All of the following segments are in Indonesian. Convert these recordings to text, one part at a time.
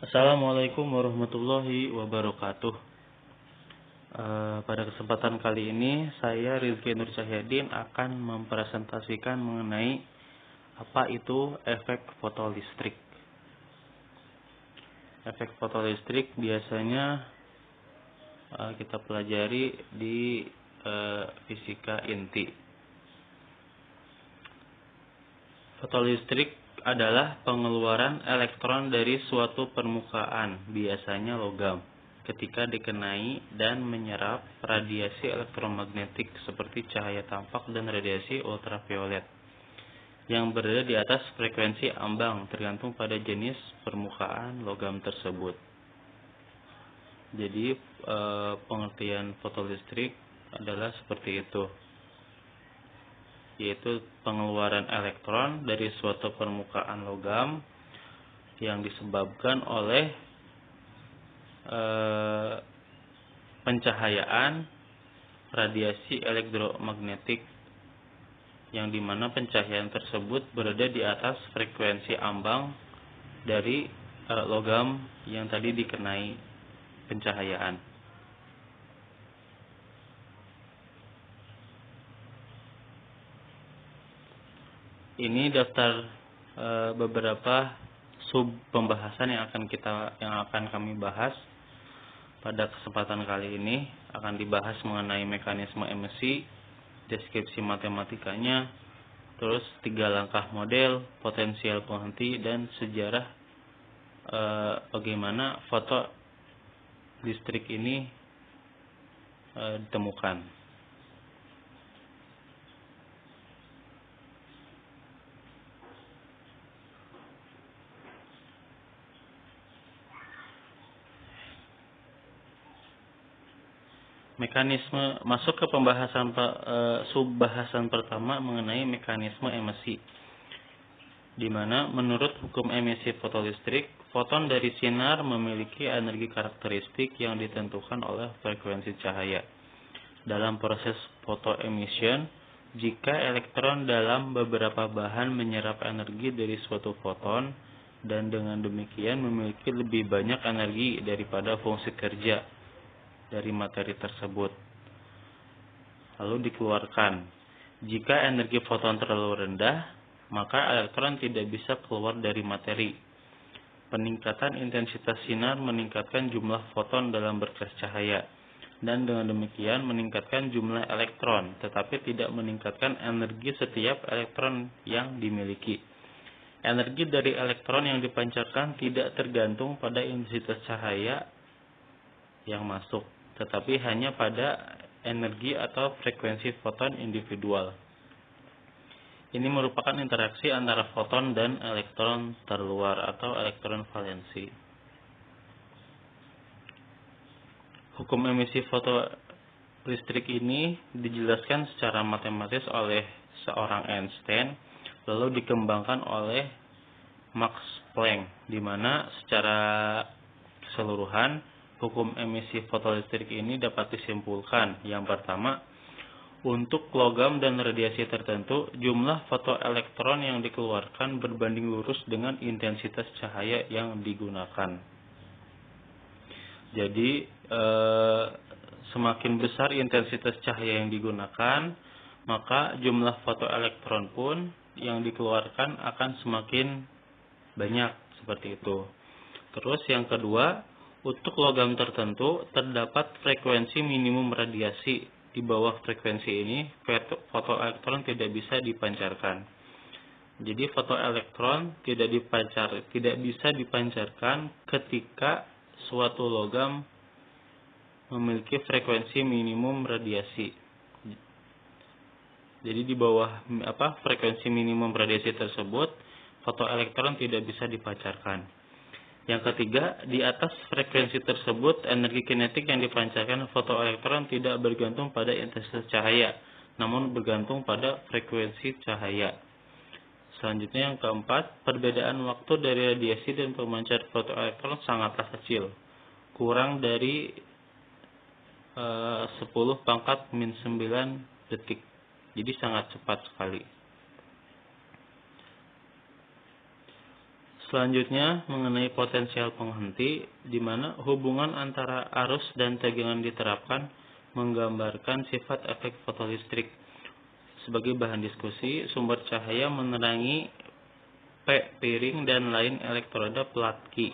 Assalamualaikum warahmatullahi wabarakatuh. Pada kesempatan kali ini, saya Rizky Nur Cahyadin akan mempresentasikan mengenai apa itu efek fotolistrik. Efek fotolistrik biasanya kita pelajari di fisika inti. Fotolistrik adalah pengeluaran elektron dari suatu permukaan, biasanya logam, ketika dikenai dan menyerap radiasi elektromagnetik seperti cahaya tampak dan radiasi ultraviolet yang berada di atas frekuensi ambang tergantung pada jenis permukaan logam tersebut. Jadi pengertian fotolistrik adalah seperti itu, yaitu pengeluaran elektron dari suatu permukaan logam yang disebabkan oleh pencahayaan radiasi elektromagnetik yang dimana pencahayaan tersebut berada di atas frekuensi ambang dari logam yang tadi dikenai pencahayaan. Ini daftar beberapa sub pembahasan yang akan kami bahas pada kesempatan kali ini. Akan dibahas mengenai mekanisme emisi, deskripsi matematikanya, terus 3 langkah model, potensial penghenti, dan sejarah bagaimana fotolistrik ini ditemukan. Mekanisme masuk ke pembahasan subbahasan pertama mengenai mekanisme emisi, di mana menurut hukum emisi fotolistrik, foton dari sinar memiliki energi karakteristik yang ditentukan oleh frekuensi cahaya. Dalam proses photoemission, jika elektron dalam beberapa bahan menyerap energi dari suatu foton dan dengan demikian memiliki lebih banyak energi daripada fungsi kerja dari materi tersebut, lalu dikeluarkan. Jika energi foton terlalu rendah, maka elektron tidak bisa keluar dari materi. Peningkatan intensitas sinar meningkatkan jumlah foton dalam berkas cahaya, dan dengan demikian meningkatkan jumlah elektron, tetapi tidak meningkatkan energi setiap elektron yang dimiliki. Energi dari elektron yang dipancarkan tidak tergantung pada intensitas cahaya yang masuk, tetapi hanya pada energi atau frekuensi foton individual. Ini merupakan interaksi antara foton dan elektron terluar atau elektron valensi. Hukum emisi fotolistrik ini dijelaskan secara matematis oleh seorang Einstein, lalu dikembangkan oleh Max Planck, di mana secara keseluruhan hukum emisi fotolistrik ini dapat disimpulkan. Yang pertama, untuk logam dan radiasi tertentu, jumlah fotoelektron yang dikeluarkan berbanding lurus dengan intensitas cahaya yang digunakan. Jadi, semakin besar intensitas cahaya yang digunakan, maka jumlah fotoelektron pun yang dikeluarkan akan semakin banyak, seperti itu. Terus yang kedua, untuk logam tertentu terdapat frekuensi minimum radiasi. Di bawah frekuensi ini, fotoelektron tidak bisa dipancarkan. Jadi fotoelektron tidak bisa dipancarkan ketika suatu logam memiliki frekuensi minimum radiasi. Jadi di bawah frekuensi minimum radiasi tersebut, fotoelektron tidak bisa dipancarkan. Yang ketiga, di atas frekuensi tersebut, energi kinetik yang dipancarkan fotoelektron tidak bergantung pada intensitas cahaya, namun bergantung pada frekuensi cahaya. Selanjutnya yang keempat, perbedaan waktu dari radiasi dan pemancar fotoelektron sangatlah kecil, kurang dari 10⁻⁹ detik. Jadi sangat cepat sekali. Selanjutnya mengenai potensial penghenti, di mana hubungan antara arus dan tegangan diterapkan menggambarkan sifat efek fotolistrik. Sebagai bahan diskusi, sumber cahaya menerangi P piring dan lain elektroda plat Q,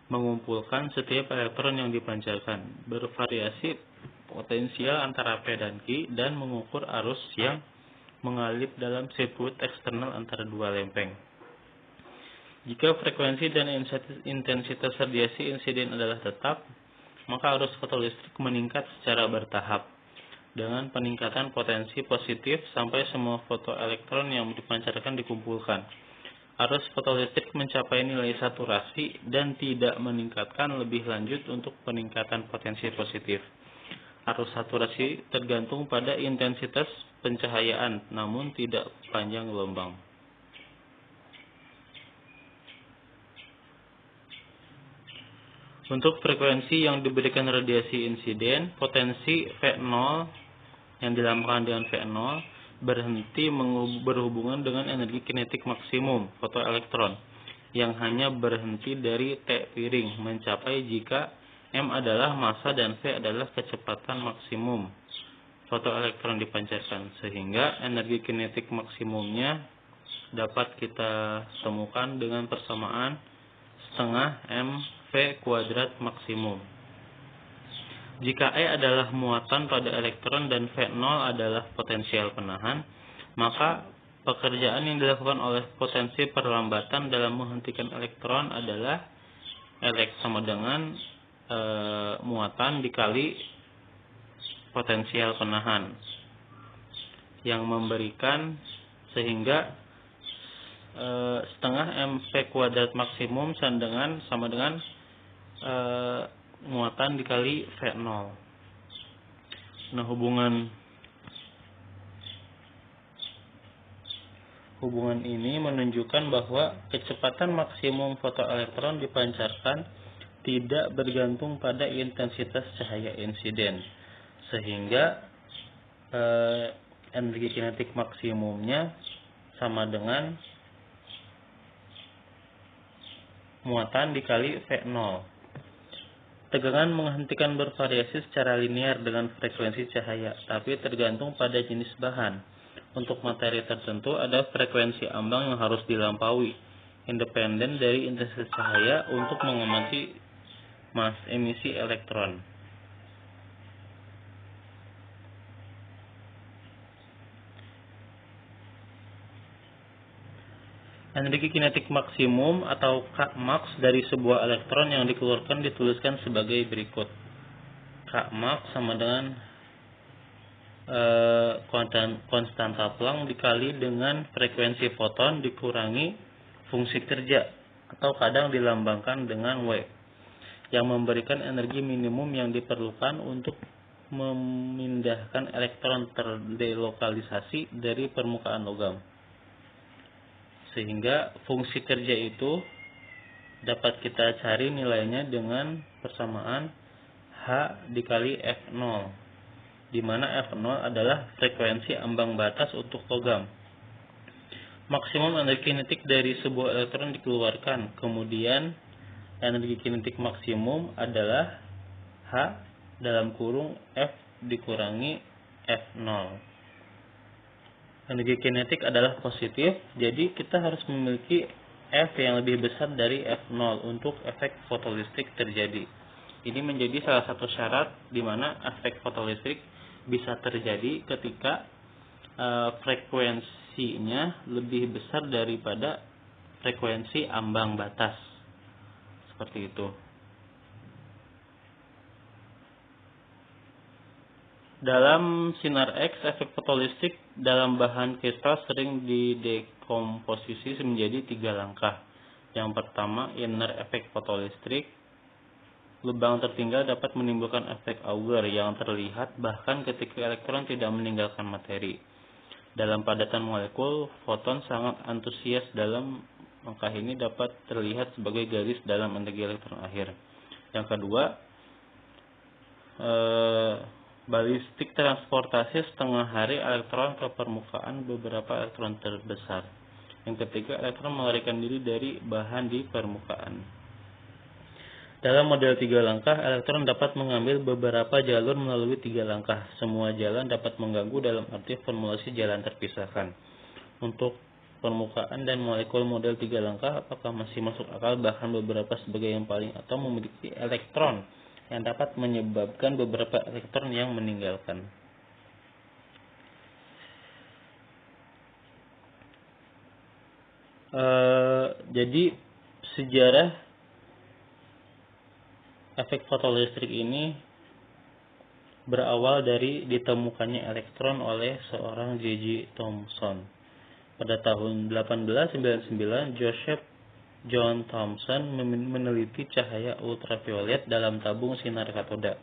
mengumpulkan setiap elektron yang dipancarkan, bervariasi potensial antara P dan Q, dan mengukur arus yang mengalir dalam sirkuit eksternal antara dua lempeng. Jika frekuensi dan intensitas radiasi insiden adalah tetap, maka arus fotolistrik meningkat secara bertahap, dengan peningkatan potensi positif sampai semua fotoelektron yang dipancarkan dikumpulkan. Arus fotolistrik mencapai nilai saturasi dan tidak meningkatkan lebih lanjut untuk peningkatan potensi positif. Arus saturasi tergantung pada intensitas pencahayaan, namun tidak panjang gelombang. Untuk frekuensi yang diberikan radiasi insiden, potensi V0 yang dilambangkan dengan V0 berhenti berhubungan dengan energi kinetik maksimum fotoelektron yang hanya berhenti dari T piring mencapai jika M adalah massa dan V adalah kecepatan maksimum fotoelektron dipancarkan, sehingga energi kinetik maksimumnya dapat kita temukan dengan persamaan setengah mv kuadrat maksimum. Jika E adalah muatan pada elektron dan V0 adalah potensial penahan, maka pekerjaan yang dilakukan oleh potensi perlambatan dalam menghentikan elektron adalah sama dengan muatan dikali potensial penahan, yang memberikan sehingga setengah mv kuadrat maksimum sama dengan muatan dikali V0. Nah, hubungan ini menunjukkan bahwa kecepatan maksimum fotoelektron dipancarkan tidak bergantung pada intensitas cahaya insiden, sehingga energi kinetik maksimumnya sama dengan muatan dikali V0. Tegangan menghentikan bervariasi secara linear dengan frekuensi cahaya, tapi tergantung pada jenis bahan. Untuk materi tertentu ada frekuensi ambang yang harus dilampaui, independen dari intensitas cahaya untuk mengamati emisi elektron. Energi kinetik maksimum atau Kmax dari sebuah elektron yang dikeluarkan dituliskan sebagai berikut. Kmax sama dengan konstanta Planck dikali dengan frekuensi foton dikurangi fungsi kerja, atau kadang dilambangkan dengan W, yang memberikan energi minimum yang diperlukan untuk memindahkan elektron terdelokalisasi dari permukaan logam. Sehingga fungsi kerja itu dapat kita cari nilainya dengan persamaan H dikali F0, di mana F0 adalah frekuensi ambang batas untuk logam. Maksimum energi kinetik dari sebuah elektron dikeluarkan, kemudian energi kinetik maksimum adalah H dalam kurung F dikurangi F0. Energi kinetik adalah positif, jadi kita harus memiliki F yang lebih besar dari F0 untuk efek fotolistrik terjadi. Ini menjadi salah satu syarat di mana efek fotolistrik bisa terjadi ketika frekuensinya lebih besar daripada frekuensi ambang batas. Seperti itu. Dalam sinar X, efek fotolistrik dalam bahan kristal sering didekomposisi menjadi 3 langkah. Yang pertama, inner efek fotolistrik. Lubang tertinggal dapat menimbulkan efek Auger yang terlihat bahkan ketika elektron tidak meninggalkan materi. Dalam padatan molekul, foton sangat antusias dalam langkah ini dapat terlihat sebagai garis dalam energi elektron akhir. Yang kedua, balistik transportasi setengah hari elektron ke permukaan beberapa elektron terbesar. Yang ketiga, elektron melarikan diri dari bahan di permukaan. Dalam model 3 langkah, elektron dapat mengambil beberapa jalur melalui 3 langkah. Semua jalan dapat mengganggu dalam arti formulasi jalan terpisahkan. Untuk permukaan dan molekul model 3 langkah, apakah masih masuk akal bahkan beberapa sebagai yang paling atau memiliki elektron yang dapat menyebabkan beberapa elektron yang meninggalkan. Jadi sejarah efek fotolistrik ini berawal dari ditemukannya elektron oleh seorang J.J. Thomson. Pada tahun 1899, Joseph John Thomson meneliti cahaya ultraviolet dalam tabung sinar katoda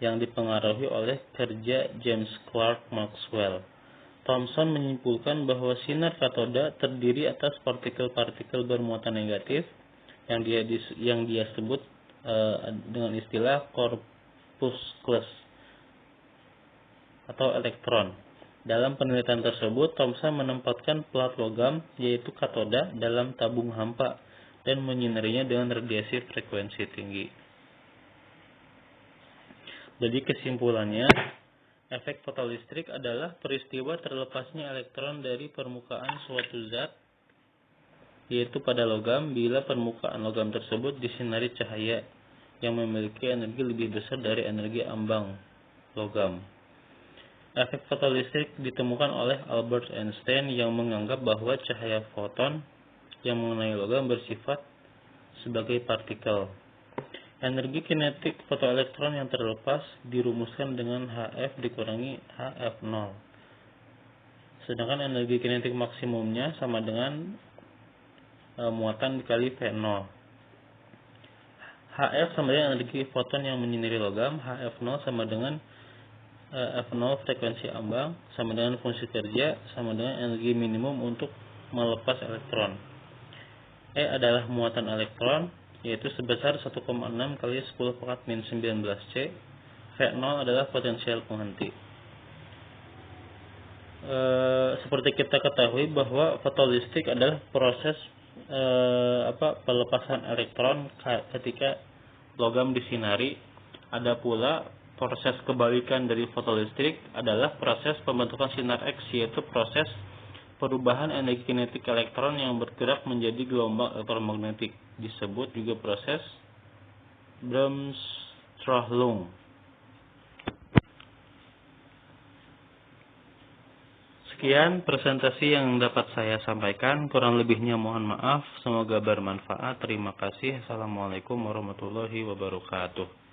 yang dipengaruhi oleh kerja James Clerk Maxwell. Thomson menyimpulkan bahwa sinar katoda terdiri atas partikel-partikel bermuatan negatif yang dia sebut dengan istilah corpuscles atau elektron. Dalam penelitian tersebut, Thomson menempatkan plat logam yaitu katoda dalam tabung hampa dan menyinarinya dengan radiasi frekuensi tinggi. Jadi kesimpulannya, efek fotolistrik adalah peristiwa terlepasnya elektron dari permukaan suatu zat, yaitu pada logam, bila permukaan logam tersebut disinari cahaya yang memiliki energi lebih besar dari energi ambang logam. Efek fotolistrik ditemukan oleh Albert Einstein yang menganggap bahwa cahaya foton yang mengenai logam bersifat sebagai partikel. Energi kinetik fotoelektron yang terlepas dirumuskan dengan Hf dikurangi Hf0. Sedangkan energi kinetik maksimumnya sama dengan muatan dikali V0. Hf sama dengan energi foton yang menyinari logam, Hf0 sama dengan F0 frekuensi ambang, sama dengan fungsi kerja, sama dengan energi minimum untuk melepas elektron. E adalah muatan elektron, yaitu sebesar 1,6 kali 10⁻⁻⁹ C. V0 adalah potensial penghenti. Seperti kita ketahui bahwa fotolistrik adalah proses pelepasan elektron ketika logam disinari. Ada pula proses kebalikan dari fotolistrik adalah proses pembentukan sinar X, yaitu proses perubahan energi kinetik elektron yang bergerak menjadi gelombang elektromagnetik. Disebut juga proses Bremsstrahlung. Sekian presentasi yang dapat saya sampaikan, kurang lebihnya mohon maaf, semoga bermanfaat. Terima kasih. Assalamualaikum warahmatullahi wabarakatuh.